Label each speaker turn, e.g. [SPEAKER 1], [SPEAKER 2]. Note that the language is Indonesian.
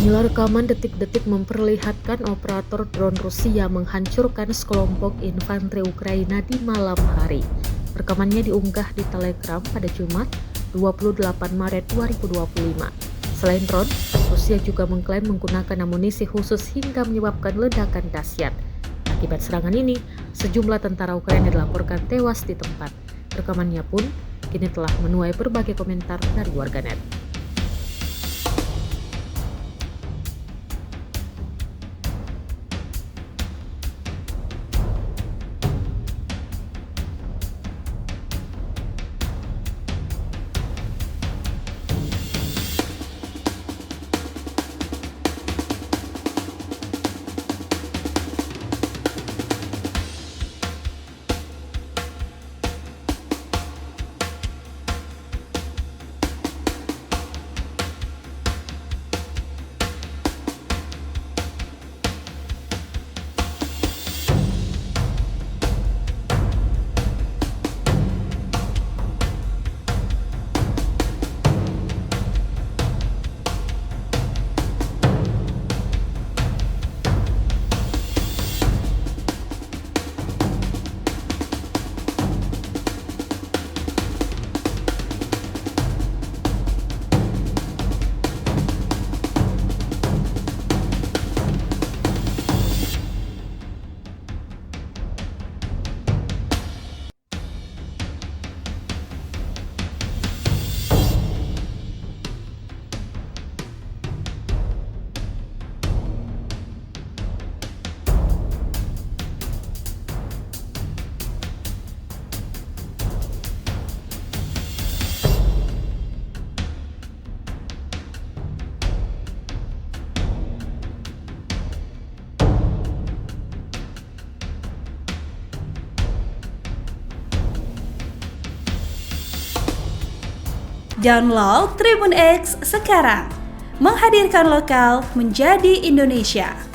[SPEAKER 1] Inilah rekaman detik-detik memperlihatkan operator drone Rusia menghancurkan sekelompok infanteri Ukraina di malam hari. Rekamannya diunggah di Telegram pada Jumat 28 Maret 2025. Selain drone, Rusia juga mengklaim menggunakan amunisi khusus hingga menyebabkan ledakan dahsyat. Akibat serangan ini, sejumlah tentara Ukraina dilaporkan tewas di tempat. Rekamannya pun kini telah menuai berbagai komentar dari warganet.
[SPEAKER 2] Download Tribun X sekarang, menghadirkan lokal menjadi Indonesia.